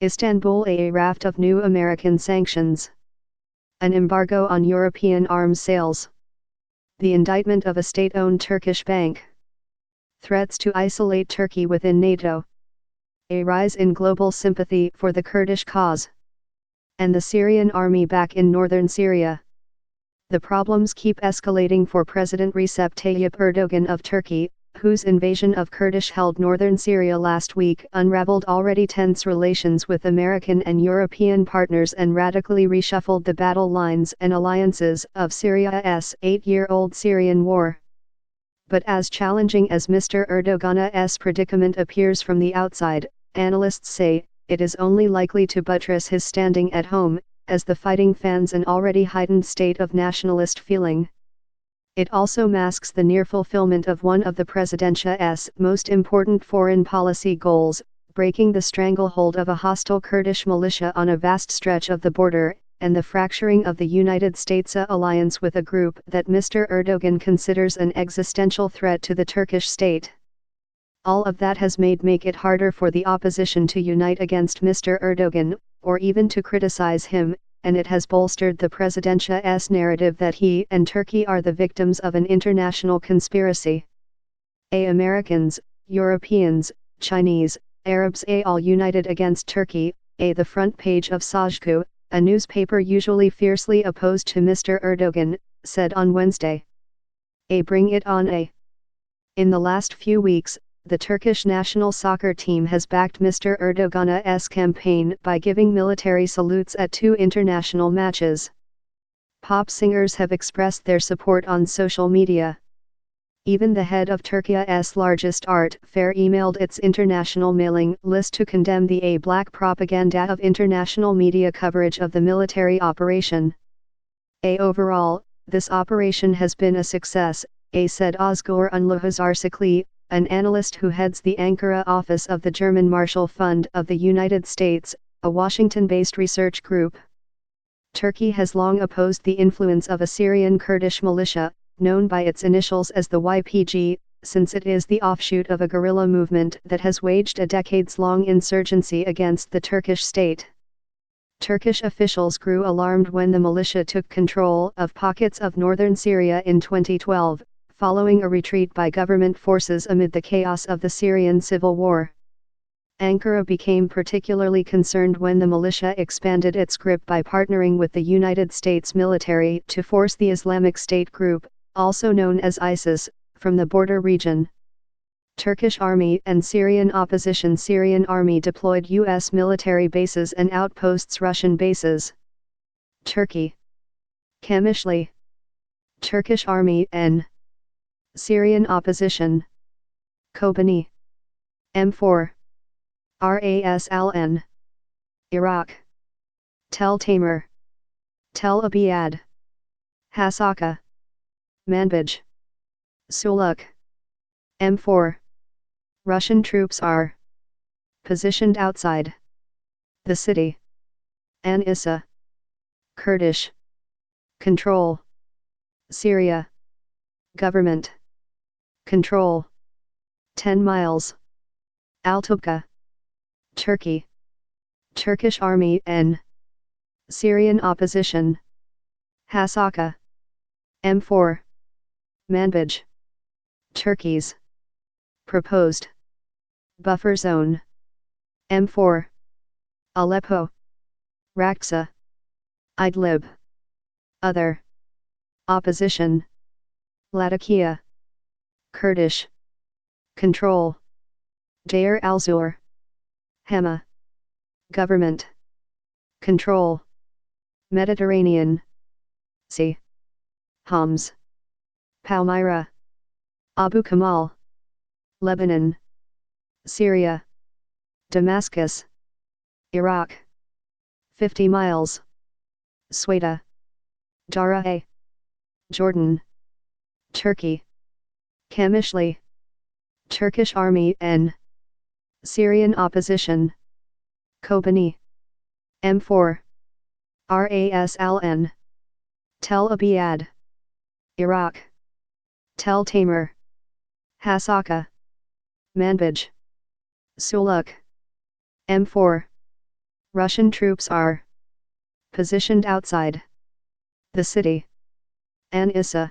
Istanbul, a raft of new American sanctions. An embargo on European arms sales. The indictment of a state-owned Turkish bank. Threats to isolate Turkey within NATO. A rise in global sympathy for the Kurdish cause. And the Syrian army back in northern Syria. The problems keep escalating for President Recep Tayyip Erdogan of Turkey, whose invasion of Kurdish-held northern Syria last week unraveled already tense relations with American and European partners and radically reshuffled the battle lines and alliances of Syria's 8-year-old Syrian war. But as challenging as Mr. Erdogan's predicament appears from the outside, analysts say, it is only likely to buttress his standing at home, as the fighting fans an already heightened state of nationalist feeling. It also masks the near fulfillment of one of the presidentia's most important foreign policy goals, breaking the stranglehold of a hostile Kurdish militia on a vast stretch of the border, and the fracturing of the United States' alliance with a group that Mr. Erdogan considers an existential threat to the Turkish state. All of that has make it harder for the opposition to unite against Mr. Erdogan, or even to criticize him, and it has bolstered the presidentia's narrative that he and Turkey are the victims of an international conspiracy. Americans, Europeans, Chinese, Arabs all united against Turkey. The front page of Sözcü, a newspaper usually fiercely opposed to Mr. Erdogan, said on Wednesday. Bring it on. In the last few weeks, the Turkish national soccer team has backed Mr. Erdogan's campaign by giving military salutes at 2 international matches. Pop singers have expressed their support on social media. Even the head of Turkey's largest art fair emailed its international mailing list to condemn the black propaganda of international media coverage of the military operation. Overall, this operation has been a success, said Özgür Unluhazarsakli, an analyst who heads the Ankara office of the German Marshall Fund of the United States, a Washington-based research group. Turkey has long opposed the influence of a Syrian Kurdish militia, known by its initials as the YPG, since it is the offshoot of a guerrilla movement that has waged a decades-long insurgency against the Turkish state. Turkish officials grew alarmed when the militia took control of pockets of northern Syria in 2012, following a retreat by government forces amid the chaos of the Syrian civil war. Ankara became particularly concerned when the militia expanded its grip by partnering with the United States military to force the Islamic State group, also known as ISIS, from the border region. Turkish army and Syrian opposition Syrian army deployed U.S. military bases and outposts Russian bases. Turkey. Kamishli. Turkish army and Syrian opposition. Kobani. M4. RASLN. Iraq. Tel Tamer. Tel Abyad. Hasaka. Manbij. Suluk. M4. Russian troops are positioned outside the city. An Issa. Kurdish control. Syria. Government control. 10 miles. Altubka. Turkey. Turkish army and Syrian opposition. Hasaka. M4. Manbij. Turkey's proposed buffer zone. M4. Aleppo. Raqqa. Idlib. Other opposition. Latakia. Kurdish control. Deir al-Zur. Hama. Government control. Mediterranean Sea. Homs. Palmyra. Abu Kamal. Lebanon. Syria. Damascus. Iraq. 50 miles. Sweda. Daraa. Jordan. Turkey. Kamishli. Turkish army and Syrian opposition. Kobani. M4. RASLN. Tel Abyad. Iraq. Tel Tamer. Hasaka. Manbij. Suluk. M4. Russian troops are positioned outside the city. An-Issa.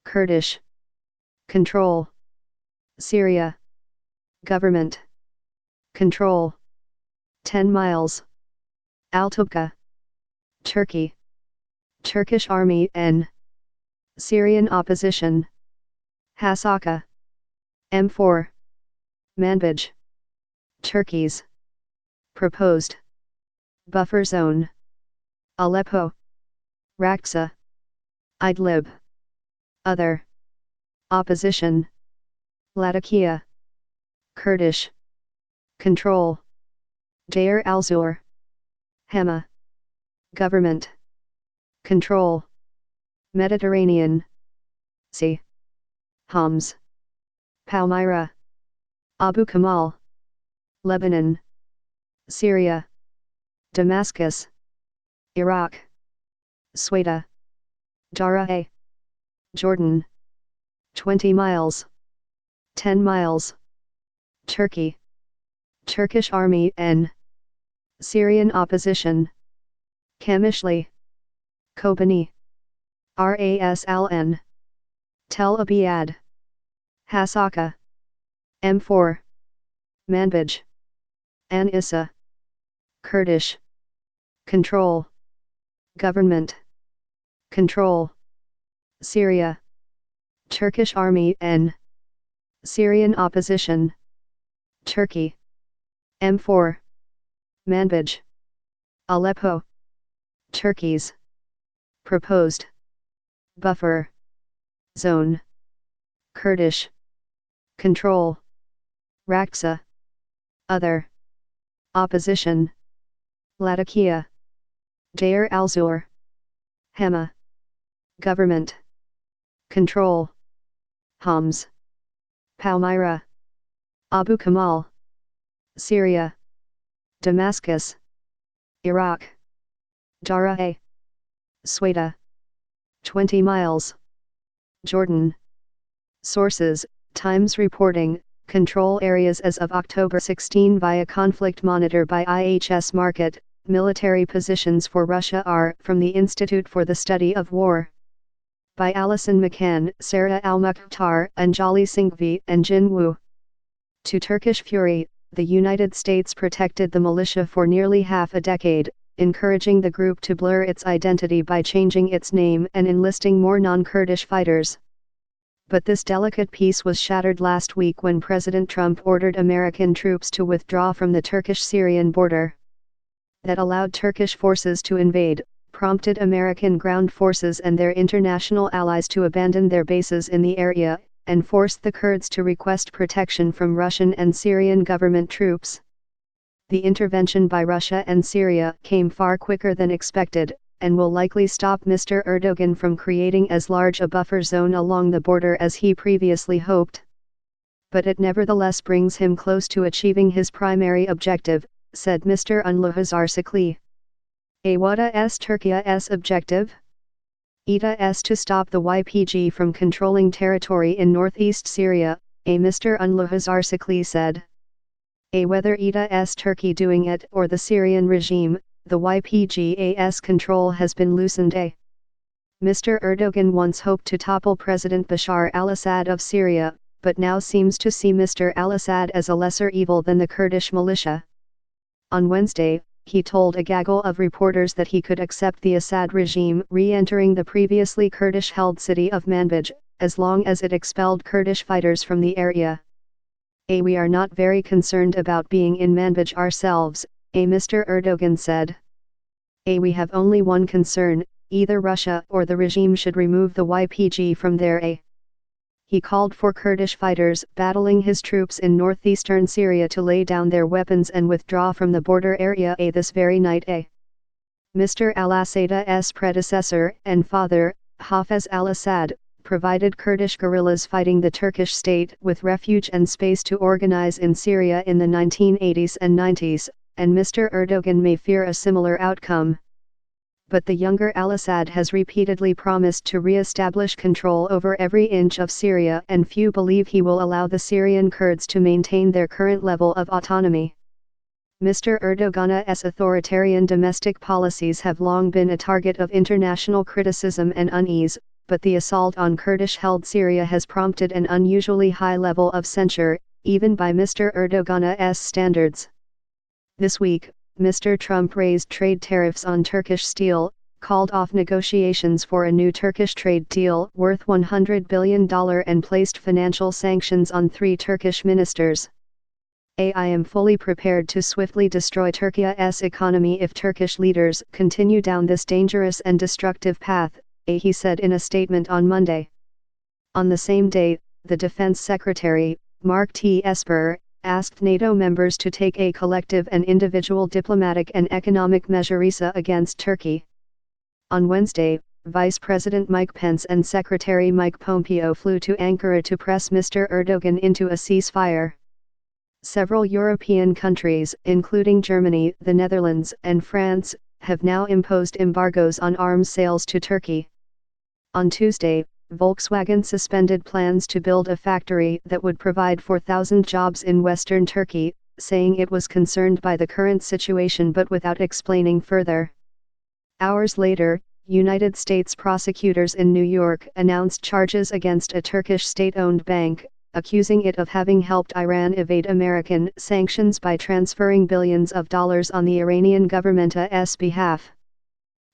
Kurdish control. Syria government control. 10 miles. Altubka. Turkey. Turkish Army N. Syrian opposition. Hasaka. M4. Manbij. Turkey's proposed buffer zone. Aleppo. Raqqa. Idlib. Other opposition. Latakia. Kurdish control. Deir al-Zur. Hama. Government control. Mediterranean Sea. Homs. Palmyra. Abu Kamal. Lebanon. Syria. Damascus. Iraq. Sweda. Daraa. Jordan. 20 miles. 10 miles. Turkey. Turkish Army N. Syrian opposition. Kamishli. Kobani. Ras al-N. Tel Abyad. Hasaka. M4. Manbij. An-Issa. Kurdish control. Government control. Syria. Turkish Army N. Syrian opposition. Turkey. M4. Manbij. Aleppo. Turkey's proposed buffer zone. Kurdish control. Raqqa. Other opposition. Latakia. Deir al-Zur. Hama. Government control. Homs. Palmyra. Abu Kamal. Syria. Damascus. Iraq. Daraa. Sweda. 20 miles. Jordan. Sources: Times reporting, control areas as of October 16 via conflict monitor by IHS Markit. Military positions for Russia are from the Institute for the Study of War. By Alison McCann, Sarah Al-Mukhtar, Anjali Singhvi and Jin Wu. To Turkish fury, the United States protected the militia for nearly half a decade, encouraging the group to blur its identity by changing its name and enlisting more non-Kurdish fighters. But this delicate peace was shattered last week when President Trump ordered American troops to withdraw from the Turkish-Syrian border. That allowed Turkish forces to invade, prompted American ground forces and their international allies to abandon their bases in the area, and forced the Kurds to request protection from Russian and Syrian government troops. The intervention by Russia and Syria came far quicker than expected, and will likely stop Mr. Erdogan from creating as large a buffer zone along the border as he previously hoped. But it nevertheless brings him close to achieving his primary objective, said Mr. Unluhazarsakli. What's Turkey's objective? It is to stop the YPG from controlling territory in northeast Syria, Mr. Unluhazarsakli said. Whether it is Turkey doing it or the Syrian regime, the YPG's control has been loosened. Mr. Erdogan once hoped to topple President Bashar al-Assad of Syria, but now seems to see Mr. al-Assad as a lesser evil than the Kurdish militia. On Wednesday, he told a gaggle of reporters that he could accept the Assad regime re-entering the previously Kurdish-held city of Manbij, as long as it expelled Kurdish fighters from the area. We are not very concerned about being in Manbij ourselves, Mr. Erdogan said. We have only one concern: either Russia or the regime should remove the YPG from there. He called for Kurdish fighters battling his troops in northeastern Syria to lay down their weapons and withdraw from the border area this very night. Mr. al-Assad's predecessor and father, Hafez al-Assad, provided Kurdish guerrillas fighting the Turkish state with refuge and space to organize in Syria in the 1980s and 90s, and Mr. Erdogan may fear a similar outcome. But the younger al-Assad has repeatedly promised to re-establish control over every inch of Syria, and few believe he will allow the Syrian Kurds to maintain their current level of autonomy. Mr. Erdogan's authoritarian domestic policies have long been a target of international criticism and unease, but the assault on Kurdish-held Syria has prompted an unusually high level of censure, even by Mr. Erdogan's standards. This week, Mr. Trump raised trade tariffs on Turkish steel, called off negotiations for a new Turkish trade deal worth $100 billion and placed financial sanctions on 3 Turkish ministers. I am fully prepared to swiftly destroy Turkey's economy if Turkish leaders continue down this dangerous and destructive path, he said in a statement on Monday. On the same day, the Defense Secretary, Mark T. Esper, asked NATO members to take a collective and individual diplomatic and economic measures against Turkey. On Wednesday, Vice President Mike Pence and Secretary Mike Pompeo flew to Ankara to press Mr. Erdogan into a ceasefire. Several European countries, including Germany, the Netherlands, and France, have now imposed embargoes on arms sales to Turkey. On Tuesday, Volkswagen suspended plans to build a factory that would provide 4,000 jobs in western Turkey, saying it was concerned by the current situation but without explaining further. Hours later, United States prosecutors in New York announced charges against a Turkish state-owned bank, accusing it of having helped Iran evade American sanctions by transferring billions of dollars on the Iranian government's behalf.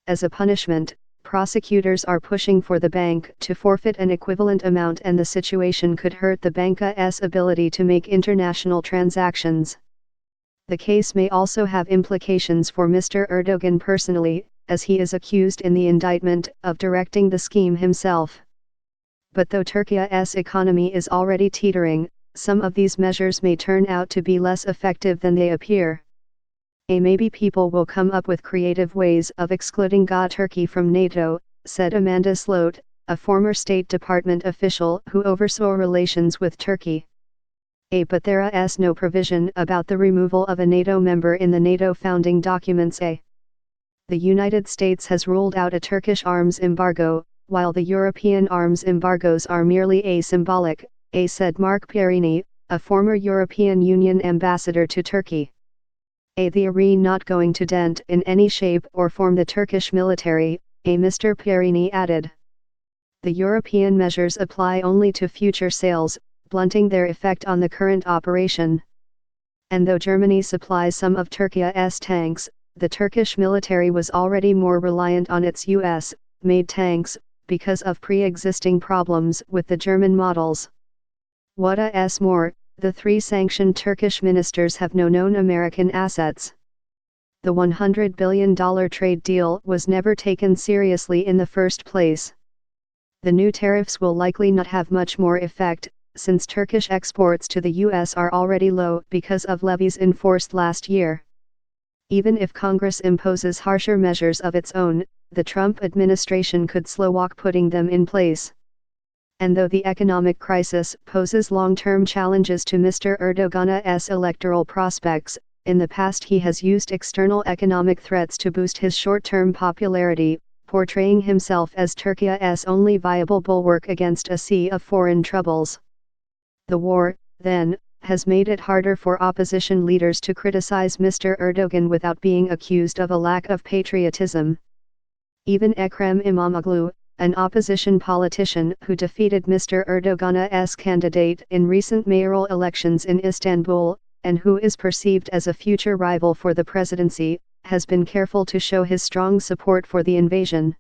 As a punishment, prosecutors are pushing for the bank to forfeit an equivalent amount, and the situation could hurt the bank's ability to make international transactions. The case may also have implications for Mr. Erdogan personally, as he is accused in the indictment of directing the scheme himself. But though Turkey's economy is already teetering, some of these measures may turn out to be less effective than they appear. Maybe people will come up with creative ways of excluding Turkey from NATO, said Amanda Sloat, a former State Department official who oversaw relations with Turkey. But there is no provision about the removal of a NATO member in the NATO founding documents. The United States has ruled out a Turkish arms embargo, while the European arms embargoes are merely symbolic, said Mark Pierini, a former European Union ambassador to Turkey. They are not going to dent in any shape or form the Turkish military, Mr. Pierini added. The European measures apply only to future sales, blunting their effect on the current operation. And though Germany supplies some of Turkey's tanks, the Turkish military was already more reliant on its US-made tanks, because of pre-existing problems with the German models. What's more, the 3 sanctioned Turkish ministers have no known American assets. The $100 billion trade deal was never taken seriously in the first place. The new tariffs will likely not have much more effect, since Turkish exports to the US are already low because of levies enforced last year. Even if Congress imposes harsher measures of its own, the Trump administration could slow walk putting them in place. And though the economic crisis poses long-term challenges to Mr. Erdogan's electoral prospects, in the past he has used external economic threats to boost his short-term popularity, portraying himself as Turkey's only viable bulwark against a sea of foreign troubles. The war, then, has made it harder for opposition leaders to criticize Mr. Erdogan without being accused of a lack of patriotism. Even Ekrem İmamoğlu, an opposition politician who defeated Mr. Erdogan's candidate in recent mayoral elections in Istanbul, and who is perceived as a future rival for the presidency, has been careful to show his strong support for the invasion.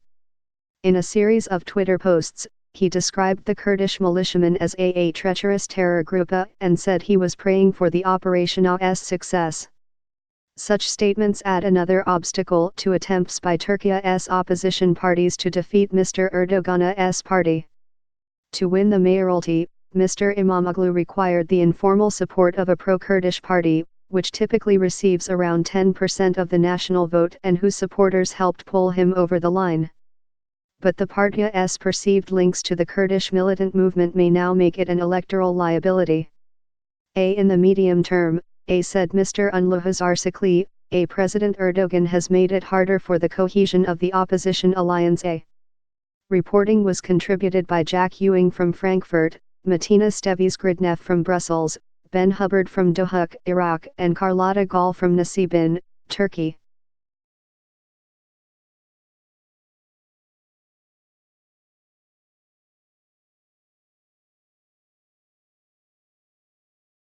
In a series of Twitter posts, he described the Kurdish militiamen as a treacherous terror group and said he was praying for the operation's success. Such statements add another obstacle to attempts by Turkey's opposition parties to defeat Mr. Erdogan's party. To win the mayoralty, Mr. İmamoğlu required the informal support of a pro-Kurdish party, which typically receives around 10% of the national vote and whose supporters helped pull him over the line. But the party's perceived links to the Kurdish militant movement may now make it an electoral liability. In the medium term, said Mr. Unluhazarsikli, President Erdogan has made it harder for the cohesion of the opposition alliance. Reporting was contributed by Jack Ewing from Frankfurt, Martina Steves Gridneff from Brussels, Ben Hubbard from Dohuk, Iraq, and Carlotta Gall from Nasibin, Turkey.